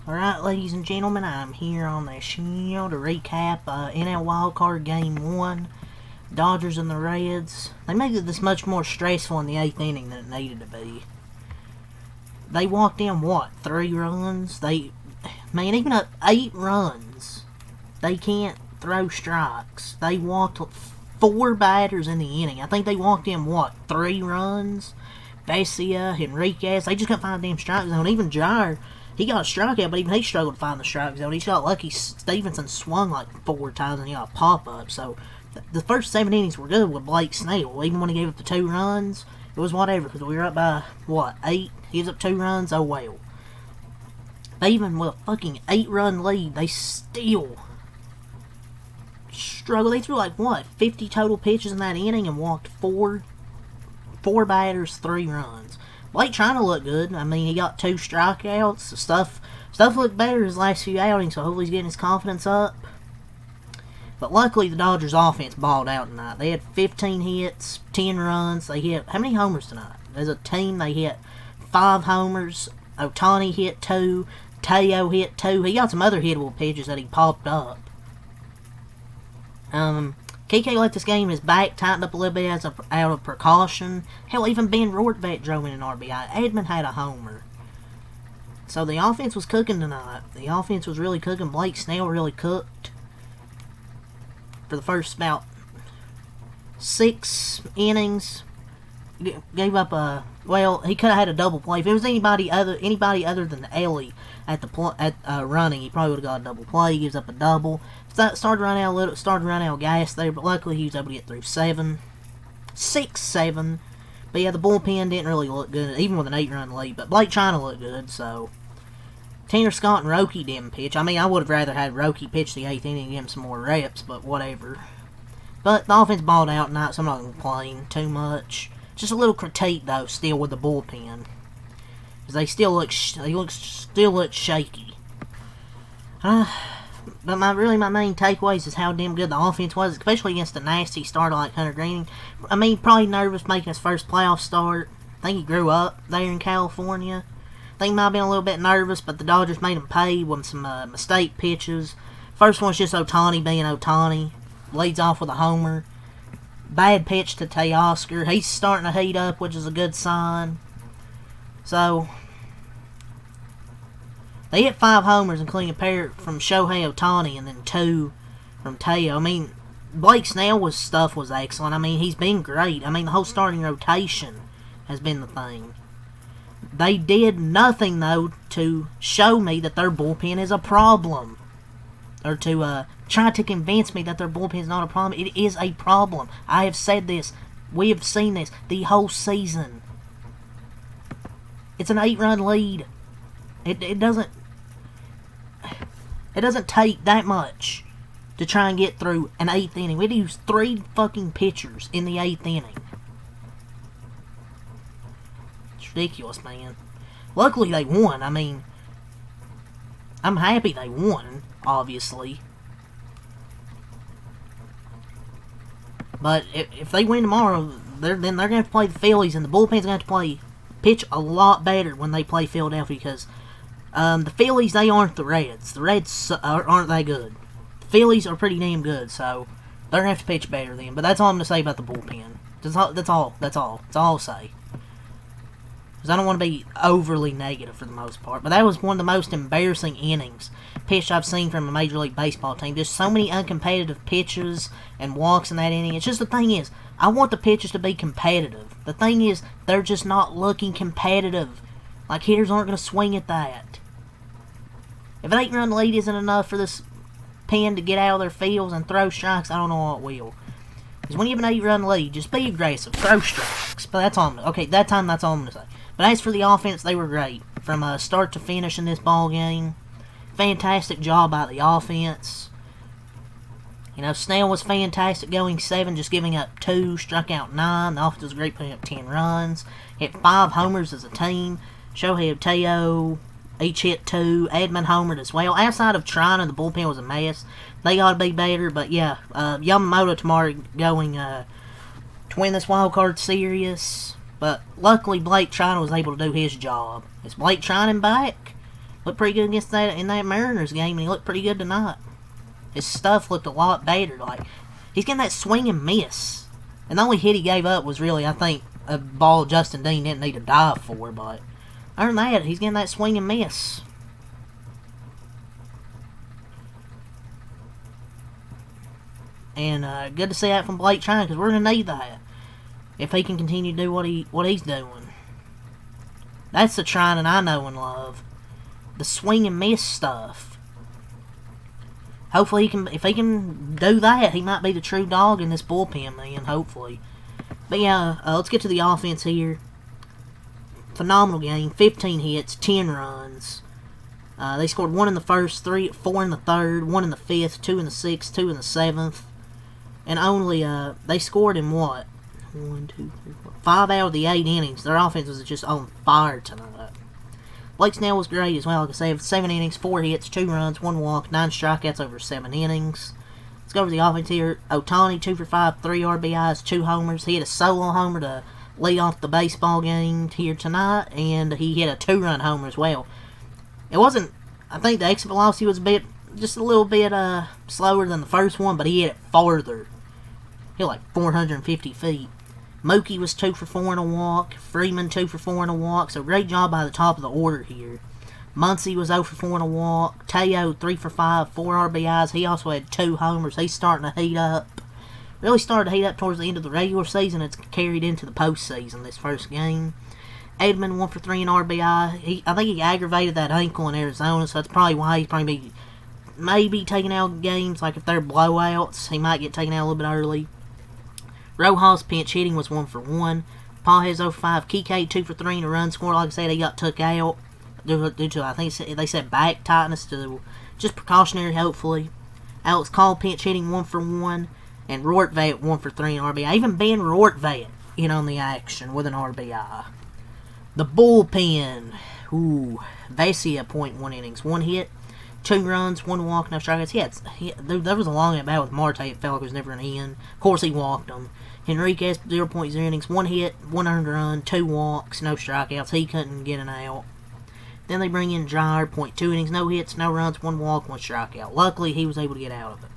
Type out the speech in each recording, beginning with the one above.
Alright, ladies and gentlemen, I'm here on the show to recap NL Wildcard Game 1. Dodgers and the Reds. They made this much more stressful in the 8th inning than it needed to be. They walked in, 3 runs? Even up 8 runs, they can't throw strikes. They walked 4 batters in the inning. I think they walked in, 3 runs? Vesia, Enriquez, they just couldn't find a damn strike zone. Even Jair, he got a strikeout, but even he struggled to find the strike zone. He got lucky. Stevenson swung like 4 times and he got a pop-up. So the first 7 innings were good with Blake Snell. Even when he gave up the 2 runs, it was whatever, because we were up by, 8? He gives up 2 runs, oh well. But even with a fucking 8-run lead, they still struggled. They threw 50 total pitches in that inning and walked 4 batters, 3 runs. Blake trying to look good. I mean, he got 2 strikeouts. Stuff looked better his last few outings, so hopefully he's getting his confidence up. But luckily, the Dodgers' offense balled out tonight. They had 15 hits, 10 runs. They hit, how many homers tonight? As a team, they hit 5 homers. Ohtani hit 2. Teo hit 2. He got some other hittable pitches that he popped up. KK let this game in his back, tightened up a little bit out of precaution. Hell, even Ben Rortvedt drove in an RBI. Edman had a homer. So the offense was cooking tonight. The offense was really cooking. Blake Snell really cooked for the first about 6 innings. Gave up a, he could have had a double play. If it was anybody other than Ellie at running, he probably would have got a double play. He gives up a double. Started running out of gas there, but luckily he was able to get through 6, 7. But yeah, the bullpen didn't really look good, even with an 8-run lead. But Blake trying to look good, so Tanner Scott and Roki didn't pitch. I mean, I would have rather had Roki pitch the 8th inning and give him some more reps, but whatever. But the offense balled out tonight, so I'm not going to complain too much. Just a little critique, though, still with the bullpen, because they still look shaky. But my main takeaways is how damn good the offense was, especially against a nasty starter like Hunter Greening. I mean, probably nervous making his first playoff start. I think he grew up there in California. I think he might have been a little bit nervous, but the Dodgers made him pay with some mistake pitches. First one's just Ohtani being Ohtani. Leads off with a homer. Bad pitch to Teoscar. He's starting to heat up, which is a good sign. So they hit 5 homers, including a pair from Shohei Ohtani and then 2 from Teo. I mean, Blake Snell stuff was excellent. I mean, he's been great. I mean, the whole starting rotation has been the thing. They did nothing, though, to show me that their bullpen is a problem. Or to try to convince me that their bullpen is not a problem. It is a problem. I have said this. We have seen this the whole season. It's an 8-run lead. It doesn't take that much to try and get through an 8th inning. We had to use 3 fucking pitchers in the 8th inning. It's ridiculous, man. Luckily they won. I mean, I'm happy they won, obviously. But if they win tomorrow, then they're going to have to play the Phillies, and the bullpen's going to have to pitch a lot better when they play Philadelphia, because the Phillies, they aren't the Reds. The Reds aren't that good. The Phillies are pretty damn good, so they're going to have to pitch better then. But that's all I'm going to say about the bullpen. That's all I'll say. Because I don't want to be overly negative for the most part. But that was one of the most embarrassing innings pitched I've seen from a Major League Baseball team. There's so many uncompetitive pitches and walks in that inning. It's just, the thing is, I want the pitchers to be competitive. The thing is, they're just not looking competitive. Like, hitters aren't going to swing at that. If an 8-run lead isn't enough for this pen to get out of their fields and throw strikes, I don't know what will. Because when you have an 8-run lead, just be aggressive, throw strikes. But that's all that's all I'm going to say. But as for the offense, they were great. From start to finish in this ball game. Fantastic job by the offense. You know, Snell was fantastic going 7, just giving up 2, struck out 9. The offense was great, putting up 10 runs. Hit 5 homers as a team. Shohei Teo each hit 2. Edman homered as well. Outside of trying, the bullpen was a mess. They got to be better, but yeah, Yamamoto tomorrow going to win this wild card series. But luckily, Blake Trinan was able to do his job. Is Blake Trinan back? Looked pretty good against that in that Mariners game, and he looked pretty good tonight. His stuff looked a lot better. Like, he's getting that swing and miss. And the only hit he gave up was really, I think, a ball Justin Dean didn't need to dive for. But other than that, he's getting that swing and miss. And good to see that from Blake Trine, because we're going to need that if he can continue to do what he's doing. That's the Trine I know and love. The swing and miss stuff. Hopefully, if he can do that, he might be the true dog in this bullpen, man. Hopefully. But yeah, let's get to the offense here. Phenomenal game. 15 hits, 10 runs. They scored 1 in the first, 4 in the third, 1 in the fifth, 2 in the sixth, 2 in the seventh. And only, they scored in what? 1, 2, 3, 4, 5 out of the 8 innings. Their offense was just on fire tonight. Blake Snell was great as well. Like I said, 7 innings, 4 hits, 2 runs, 1 walk, 9 strikeouts over 7 innings. Let's go over the offense here. Ohtani, 2 for 5, 3 RBIs, 2 homers. He hit a solo homer to lead off the baseball game here tonight, and he hit a 2-run homer as well. It wasn't, I think the exit velocity was just a little bit slower than the first one, but he hit it farther. Hit like 450 feet. Mookie was 2 for 4 and a walk. Freeman 2 for 4 and a walk. So great job by the top of the order here. Muncy was 0 for 4 and a walk. Teo 3 for 5, 4 RBIs. He also had 2 homers. He's starting to heat up. Really started to heat up towards the end of the regular season. It's carried into the postseason this first game. Edman 1 for 3 in RBI. I think he aggravated that ankle in Arizona, so that's probably why he's maybe taking out games. Like if they're blowouts, he might get taken out a little bit early. Rojas pinch hitting was 1 for 1. Pages 0 for 5. Kike 2 for 3 in a run score. Like I said, he got took out due to I think they said back tightness, to just precautionary, hopefully. Alex Call pinch hitting 1 for 1. And Rortvedt 1 for 3 in RBI. Even Ben Rortvedt in on the action with an RBI. The bullpen. Ooh. Vesia, 0.1 innings. 1 hit, 2 runs, 1 walk, no strikeouts. There was a long at-bat with Marte. It felt like it was never an end. Of course, he walked him. Henriquez, 0.0 innings, 1 hit, 1 earned run, 2 walks, no strikeouts. He couldn't get an out. Then they bring in Jair, 0.2 innings, no hits, no runs, 1 walk, 1 strikeout. Luckily, he was able to get out of it.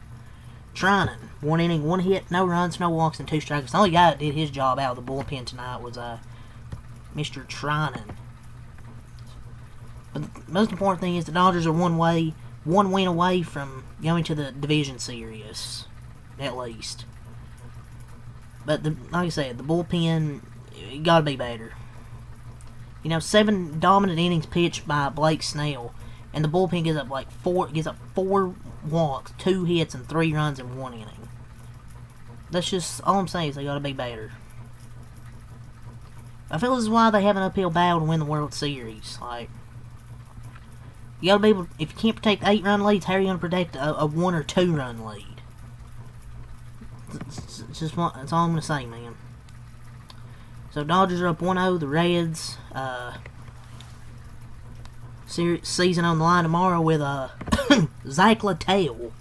Trinan, 1 inning, 1 hit, no runs, no walks, and 2 strikeouts. The only guy that did his job out of the bullpen tonight was Mr. Trinan. But the most important thing is the Dodgers are one win away from going to the division series, at least. But like I said, the bullpen got to be better. 7 dominant innings pitched by Blake Snell, and the bullpen gives up 4 walks, 2 hits, and 3 runs in 1 inning. That's just all I'm saying is they got to be better. I feel this is why they have an uphill battle to win the World Series. Like, you got to be able. If you can't protect 8-run leads, how are you going to protect a 1 or 2-run lead? That's all I'm going to say, man. So Dodgers are up 1-0. The Reds, season on the line tomorrow with Zach Littell.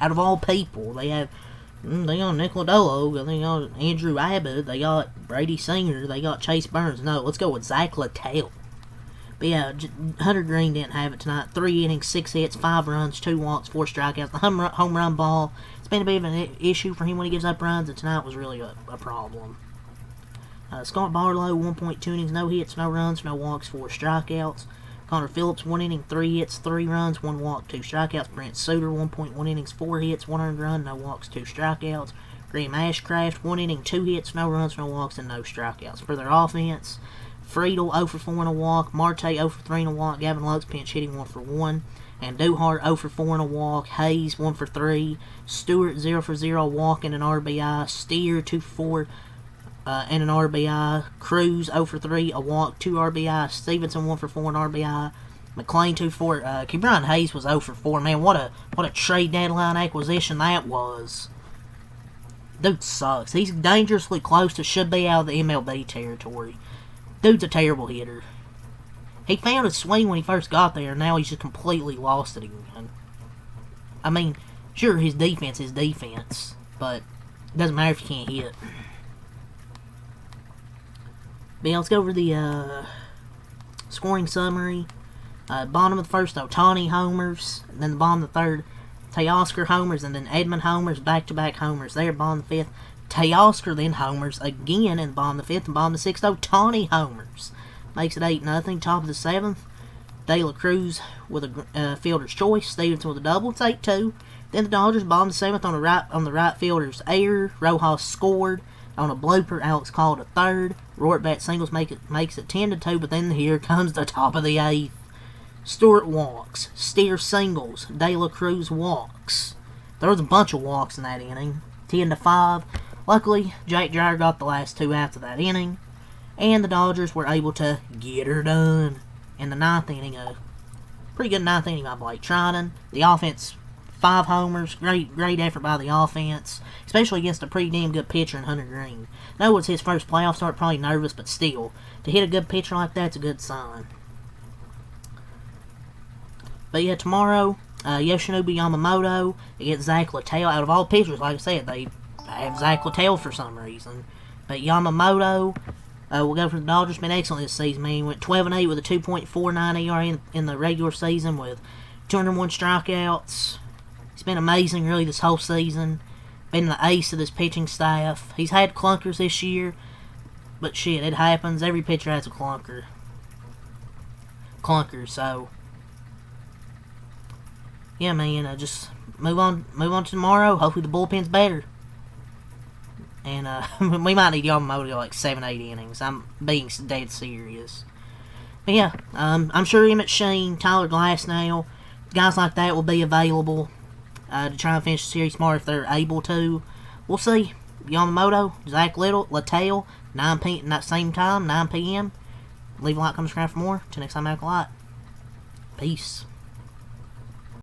Out of all people, they got Nick Lodolo, they got Andrew Abbott, they got Brady Singer, they got Chase Burns. No, let's go with Zach Littell. But yeah, Hunter Green didn't have it tonight. 3 innings, 6 hits, 5 runs, 2 walks, 4 strikeouts. The home run ball, it's been a bit of an issue for him when he gives up runs, and tonight was really a problem. Scott Barlow, 1.2 innings, no hits, no runs, no walks, 4 strikeouts. Connor Phillips, 1 inning, 3 hits, 3 runs, 1 walk, 2 strikeouts. Brent Suter, 1.1 innings, 4 hits, 1 earned run, no walks, 2 strikeouts. Graham Ashcraft, 1 inning, 2 hits, no runs, no walks, and no strikeouts. For their offense, Friedel, 0 for 4 and a walk. Marte, 0 for 3 and a walk. Gavin Lux, pinch hitting, 1 for 1. And Duhart, 0 for 4 and a walk. Hayes, 1 for 3. Stewart, 0 for 0, walk and an RBI. Steer, 2 for 4. And an RBI. Cruz 0 for 3, a walk, 2 RBI. Stevenson 1 for 4, an RBI. McClain 2 for 4. Ke'Bryan Hayes was 0 for 4. Man, what a trade deadline acquisition that was. Dude sucks. He's dangerously close to should be out of the MLB territory. Dude's a terrible hitter. He found his swing when he first got there, and now he's just completely lost it again. I mean, sure, his defense is defense, but it doesn't matter if you can't hit. But yeah, let's go over the scoring summary. Bottom of the first, Ohtani homers. And then the bottom of the third, Teoscar homers. And then Edman homers, back-to-back homers there. Bottom of the fifth, Teoscar then homers again in the bottom of the fifth. And bottom of the sixth, Ohtani homers. Makes it 8-0. Top of the seventh, De La Cruz with a fielder's choice. Stevenson with a double. It's 8-2. Then the Dodgers, bottom of the seventh, on the right fielder's error. Rojas scored on a blooper. Alex called a third. Roark bat singles makes it 10-2. But then here comes the top of the eighth. Stewart walks. Steer singles. De La Cruz walks. There was a bunch of walks in that inning. 10-5. Luckily, Jake Dreyer got the last two outs of that inning, and the Dodgers were able to get her done in the ninth inning. A pretty good ninth inning by Blake Trinan. The offense, 5 homers. Great effort by the offense, especially against a pretty damn good pitcher in Hunter Green. I know it's his first playoff start, probably nervous, but still, to hit a good pitcher like that's a good sign. But yeah, tomorrow, Yoshinobu Yamamoto against Zach Littell. Out of all pitchers, like I said, they have Zach Littell for some reason. But Yamamoto will go for the Dodgers. Been excellent this season, man. He went 12-8 with a 2.49 ERA in the regular season with 201 strikeouts. He's been amazing, really, this whole season. Been the ace of this pitching staff. He's had clunkers this year, but shit, it happens. Every pitcher has a clunker. So yeah, man, just move on to tomorrow. Hopefully the bullpen's better. And we might need Yamamoto to go like 7-8 innings. I'm being dead serious. But yeah, I'm sure Emmett Sheen, Tyler Glasnow, guys like that will be available to try and finish the series tomorrow if they're able to. We'll see. Yamamoto, Zach Littell, 9 p.m. that same time, 9 p.m. Leave a like, comment, subscribe for more. Till next time, Michael Light. Peace.